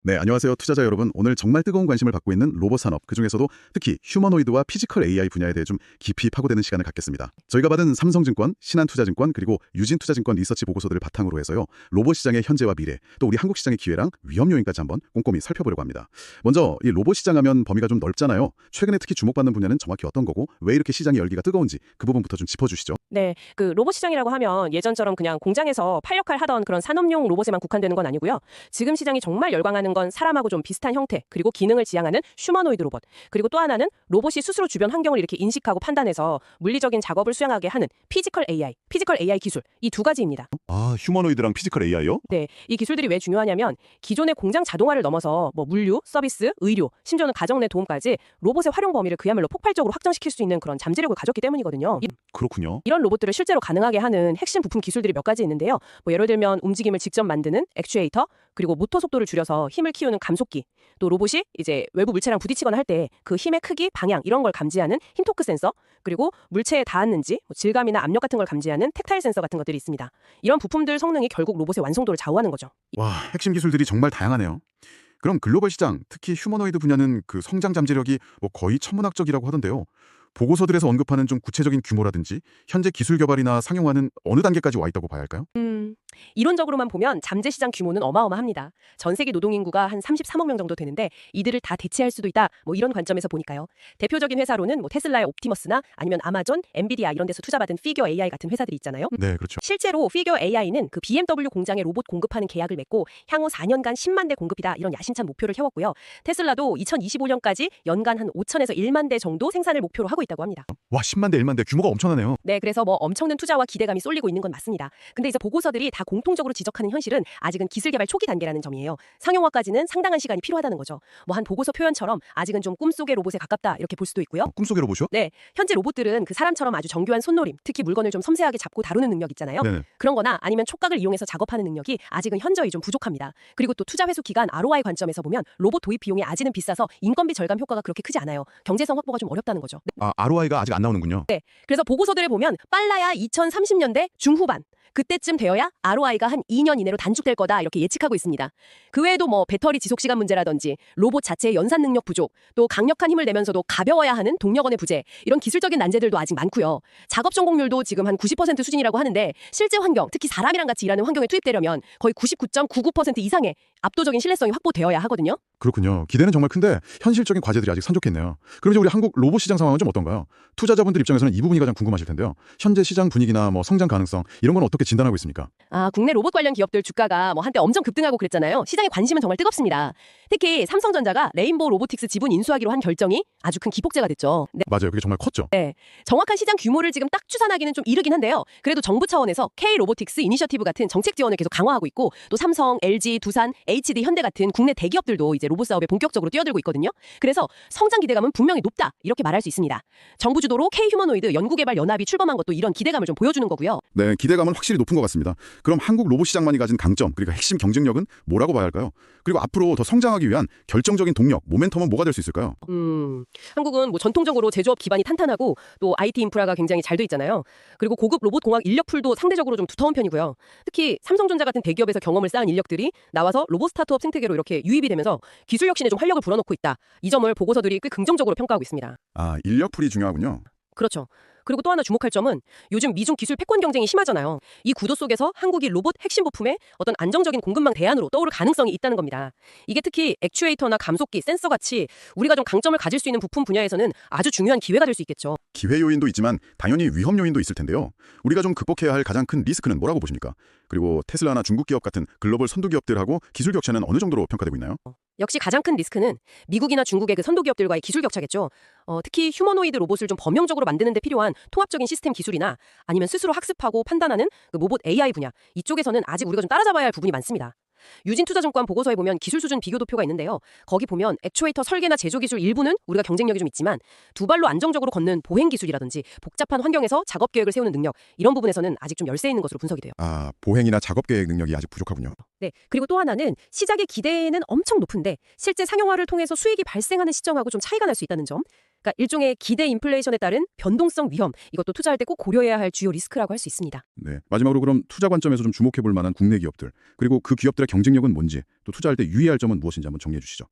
네, 안녕하세요. 투자자 여러분. 오늘 정말 뜨거운 관심을 받고 있는 로봇 산업, 그중에서도 특히 휴머노이드와 피지컬 AI 분야에 대해 좀 깊이 파고드는 시간을 갖겠습니다. 저희가 받은 삼성증권, 신한투자증권, 그리고 유진투자증권 리서치 보고서들을 바탕으로 해서요. 로봇 시장의 현재와 미래, 또 우리 한국 시장의 기회랑 위험 요인까지 한번 꼼꼼히 살펴보려고 합니다. 먼저 이 로봇 시장 하면 범위가 좀 넓잖아요. 최근에 특히 주목받는 분야는 정확히 어떤 거고 왜 이렇게 시장의 열기가 뜨거운지 그 부분부터 좀 짚어주시죠. 네, 그 로봇 시장이라고 하면 예전처럼 그냥 공장에서 팔 역할 하던 그런 산업용 로봇에만 국한되는 건 아니고요. 지금 시장이 정말 열광하는 건 사람하고 좀 비슷한 형태, 그리고 기능을 지향하는 휴머노이드 로봇, 그리고 또 하나는 로봇이 스스로 주변 환경을 이렇게 인식하고 판단해서 물리적인 작업을 수행하게 하는 피지컬 AI 기술, 이 두 가지입니다. 아, 휴머노이드랑 피지컬 AI요? 네, 이 기술들이 왜 중요하냐면 기존의 공장 자동화를 넘어서 뭐 물류, 서비스, 의료, 심지어는 가정 내 도움까지 로봇의 활용 범위를 그야말로 폭발적으로 확장시킬 수 있는 그런 잠재력을 가졌기 때문이거든요. 그렇군요. 이런 로봇들을 실제로 가능하게 하는 핵심 부품 기술들이 몇 가지 있는데요. 뭐 예를 들면 움직임을 직접 만드는 액추에이터, 그리고 모터 속도를 줄여서 힘을 키우는 감속기, 또 로봇이 이제 외부 물체랑 부딪히거나 할 때 그 힘의 크기, 방향 이런 걸 감지하는 힘토크 센서, 그리고 물체에 닿았는지 뭐 질감이나 압력 같은 걸 감지하는 텍타일 센서 같은 것들이 있습니다. 이런 부품들 성능이 결국 로봇의 완성도를 좌우하는 거죠. 와, 핵심 기술들이 정말 다양하네요. 그럼 글로벌 시장, 특히 휴머노이드 분야는 그 성장 잠재력이 뭐 거의 천문학적이라고 하던데요. 보고서들에서 언급하는 좀 구체적인 규모라든지 현재 기술 개발이나 상용화는 어느 단계까지 와 있다고 봐야 할까요? 이론적으로만 보면 잠재 시장 규모는 어마어마합니다. 전 세계 노동인구가 한 33억 명 정도 되는데 이들을 다 대체할 수도 있다. 뭐 이런 관점에서 보니까요. 대표적인 회사로는 뭐 테슬라의 옵티머스나 아니면 아마존, 엔비디아 이런 데서 투자받은 피겨 AI 같은 회사들이 있잖아요. 네, 그렇죠. 실제로 피겨 AI는 그 BMW 공장에 로봇 공급하는 계약을 맺고 향후 4년간 10만 대 공급이다. 이런 야심찬 목표를 세웠고요. 테슬라도 2025년까지 연간 한 5천에서 1만 대 정도 생산을 목표로 하고 있다고 합니다. 와, 10만 대, 1만 대 규모가 엄청나네요. 네, 그래서 뭐 엄청난 투자와 기대감이 쏠리고 있는 건 맞습니다. 근데 이제 보고서들이 다 공통적으로 지적하는 현실은 아직은 기술 개발 초기 단계라는 점이에요. 상용화까지는 상당한 시간이 필요하다는 거죠. 뭐 한 보고서 표현처럼 아직은 좀 꿈속의 로봇에 가깝다 이렇게 볼 수도 있고요. 꿈속의 로봇이요? 네, 현재 로봇들은 그 사람처럼 아주 정교한 손놀림, 특히 물건을 좀 섬세하게 잡고 다루는 능력 있잖아요. 네네. 그런 거나 아니면 촉각을 이용해서 작업하는 능력이 아직은 현저히 좀 부족합니다. 그리고 또 투자 회수 기간 ROI 관점에서 보면 로봇 도입 비용이 아직은 비싸서 인건비 절감 효과가 그렇게 크지 않아요. 경제성 확보가 좀 어렵다는 거죠. 아, ROI가 아직 안 나오는군요. 네, 그래서 보고서들에 보면 빨라야 2030년대 중후반 그때쯤 되어야 ROI가 한 2년 이내로 단축될 거다 이렇게 예측하고 있습니다. 그 외에도 뭐 배터리 지속시간 문제라든지 로봇 자체의 연산 능력 부족, 또 강력한 힘을 내면서도 가벼워야 하는 동력원의 부재, 이런 기술적인 난제들도 아직 많고요. 작업 성공률도 지금 한 90% 수준이라고 하는데 실제 환경, 특히 사람이랑 같이 일하는 환경에 투입되려면 거의 99.99% 이상의 압도적인 신뢰성이 확보되어야 하거든요. 그렇군요. 기대는 정말 큰데 현실적인 과제들이 아직 산적했네요. 그럼 이제 우리 한국 로봇 시장 상황은 좀 어떤가요? 투자자분들 입장에서는 이 부분이 가장 궁금하실 텐데요. 현재 시장 분위기나 뭐 성장 가능성 이런 건 어떻게 진단하고 있습니까? 국내 로봇 관련 기업들 주가가 뭐 한때 엄청 급등하고 그랬잖아요. 시장의 관심은 정말 뜨겁습니다. 특히 삼성전자가 레인보우 로보틱스 지분 인수하기로 한 결정이 아주 큰 기폭제가 됐죠. 네. 맞아요. 그게 정말 컸죠. 네, 정확한 시장 규모를 지금 딱 추산하기는 좀 이르긴 한데요. 그래도 정부 차원에서 K 로보틱스 이니셔티브 같은 정책 지원을 계속 강화하고 있고 또 삼성, LG, 두산, HD, 현대 같은 국내 대기업들도 이제 로봇 사업에 본격적으로 뛰어들고 있거든요. 그래서 성장 기대감은 분명히 높다 이렇게 말할 수 있습니다. 정부 주도로 K 휴머노이드 연구개발 연합이 출범한 것도 이런 기대감을 좀 보여주는 거고요. 네, 기대감은 확실히 높은 것 같습니다. 그럼 한국 로봇 시장만이 가진 강점, 그러니까 핵심 경쟁력은 뭐라고 봐야 할까요? 그리고 앞으로 더 성장하기 위한 결정적인 동력, 모멘텀은 뭐가 될 수 있을까요? 한국은 뭐 전통적으로 제조업 기반이 탄탄하고 또 IT 인프라가 굉장히 잘 돼 있잖아요. 그리고 고급 로봇 공학 인력풀도 상대적으로 좀 두터운 편이고요. 특히 삼성전자 같은 대기업에서 경험을 쌓은 인력들이 나와서 로봇 스타트업 생태계로 이렇게 유입이 되면서 기술 혁신에 좀 활력을 불어넣고 있다. 이 점을 보고서들이 꽤 긍정적으로 평가하고 있습니다. 아, 인력풀이 중요하군요. 그렇죠. 그리고 또 하나 주목할 점은 요즘 미중 기술 패권 경쟁이 심하잖아요. 이 구도 속에서 한국이 로봇 핵심 부품의 어떤 안정적인 공급망 대안으로 떠오를 가능성이 있다는 겁니다. 이게 특히 액추에이터나 감속기, 센서 같이 우리가 좀 강점을 가질 수 있는 부품 분야에서는 아주 중요한 기회가 될 수 있겠죠. 기회 요인도 있지만 당연히 위험 요인도 있을 텐데요. 우리가 좀 극복해야 할 가장 큰 리스크는 뭐라고 보십니까? 그리고 테슬라나 중국 기업 같은 글로벌 선도 기업들하고 기술 격차는 어느 정도로 평가되고 있나요? 역시 가장 큰 리스크는 미국이나 중국의 그 선도 기업들과의 기술 격차겠죠. 특히 휴머노이드 로봇을 좀 범용적으로 만드는 데 필요한 통합적인 시스템 기술이나 아니면 스스로 학습하고 판단하는 그 로봇 AI 분야, 이쪽에서는 아직 우리가 좀 따라잡아야 할 부분이 많습니다. 유진투자증권 보고서에 보면 기술 수준 비교 도표가 있는데요. 거기 보면 액추에이터 설계나 제조 기술 일부는 우리가 경쟁력이 좀 있지만 두 발로 안정적으로 걷는 보행 기술이라든지 복잡한 환경에서 작업 계획을 세우는 능력, 이런 부분에서는 아직 좀 열세 있는 것으로 분석이 돼요. 아, 보행이나 작업 계획 능력이 아직 부족하군요. 네, 그리고 또 하나는 시작의 기대는 엄청 높은데 실제 상용화를 통해서 수익이 발생하는 시점하고 좀 차이가 날 수 있다는 점. 그러니까 일종의 기대 인플레이션에 따른 변동성 위험, 이것도 투자할 때 꼭 고려해야 할 주요 리스크라고 할 수 있습니다. 네, 마지막으로 그럼 투자 관점에서 좀 주목해 볼 만한 국내 기업들, 그리고 그 기업들의 경쟁력은 뭔지, 또 또 투자할 때 유의할 점은 무엇인지 한번 정리해 주시죠.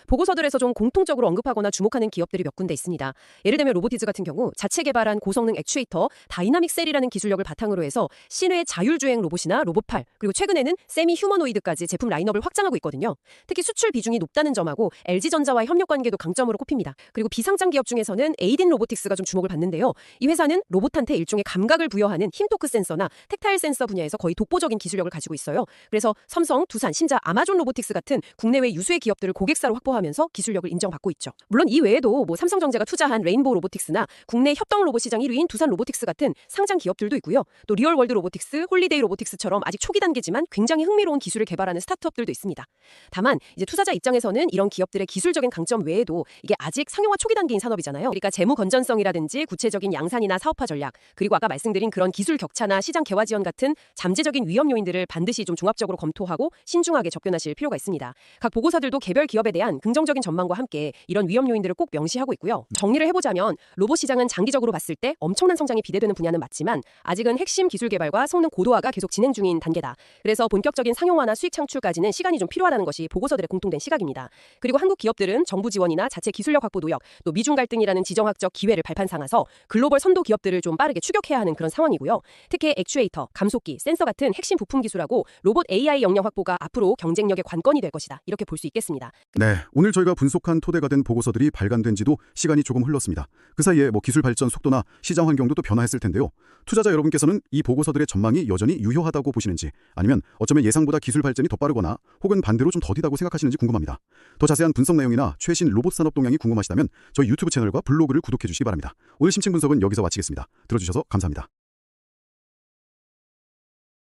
보고서들에서 좀 공통적으로 언급하거나 주목하는 기업들이 몇 군데 있습니다. 예를 들면 로보티즈 같은 경우 자체 개발한 고성능 액추에이터 다이나믹 셀이라는 기술력을 바탕으로 해서 신뢰의 자율주행 로봇이나 로봇팔, 그리고 최근에는 세미 휴머노이드까지 제품 라인업을 확장하고 있거든요. 특히 수출 비중이 높다는 점하고 LG전자와의 협력 관계도 강점으로 꼽힙니다. 그리고 비상장 기업 중에서는 에이딘 로보틱스가 좀 주목을 받는데요. 이 회사는 로봇한테 일종의 감각을 부여하는 힘토크 센서나 텍타일 센서 분야에서 거의 독보적인 기술력을 가지고 있어요. 그래서 삼성, 두산, 신자, 아마존 로보틱스 같은 국내외 유수의 기업들을 고객사로 확보하면서 기술력을 인정받고 있죠. 물론 이 외에도 삼성전자가 투자한 레인보우 로보틱스나 국내 협동 로봇 시장 1위인 두산 로보틱스 같은 상장 기업들도 있고요. 또 리얼월드 로보틱스, 홀리데이 로보틱스처럼 아직 초기 단계지만 굉장히 흥미로운 기술을 개발하는 스타트업들도 있습니다. 다만 이제 투자자 입장에서는 이런 기업들의 기술적인 강점 외에도 이게 아직 상용화 초기 단계인 산업이잖아요. 그러니까 재무 건전성이라든지 구체적인 양산이나 사업화 전략, 그리고 아까 말씀드린 그런 기술 격차나 시장 개화 지원 같은 잠재적인 위험 요인들을 반드시 좀 종합적으로 검토하고 신중하게 접근하실 필요가 있습니다. 각 보고서들도 개별 기업에 대한 긍정적인 전망과 함께 이런 위험 요인들을 꼭 명시하고 있고요. 정리를 해보자면 로봇 시장은 장기적으로 봤을 때 엄청난 성장이 비대되는 분야는 맞지만 아직은 핵심 기술 개발과 성능 고도화가 계속 진행 중인 단계다. 그래서 본격적인 상용화나 수익 창출까지는 시간이 좀 필요하다는 것이 보고서들의 공통된 시각입니다. 그리고 한국 기업들은 정부 지원이나 자체 기술력 확보 노력, 또 미중 갈등이라는 지정학적 기회를 발판 삼아서 글로벌 선도 기업들을 좀 빠르게 추격해야 하는 그런 상황이고요. 특히 액추에이터, 감속기, 센서 같은 핵심 부품 기술하고 로봇 AI 역량 확보가 앞으로 경쟁력의 관건이 될 것이다. 이렇게 볼 수 있겠습니다. 네, 오늘 저희가 분석한 토대가 된 보고서들이 발간된 지도 시간이 조금 흘렀습니다. 그 사이에 기술 발전 속도나 시장 환경도 또 변화했을 텐데요. 투자자 여러분께서는 이 보고서들의 전망이 여전히 유효하다고 보시는지, 아니면 어쩌면 예상보다 기술 발전이 더 빠르거나 혹은 반대로 좀 더디다고 생각하시는지 궁금합니다. 더 자세한 분석 내용이나 최신 로봇 산업 동향이 궁금하시다면 저희 유튜브 채널과 블로그를 구독해 주시기 바랍니다. 오늘 심층 분석은 여기서 마치겠습니다. 들어주셔서 감사합니다.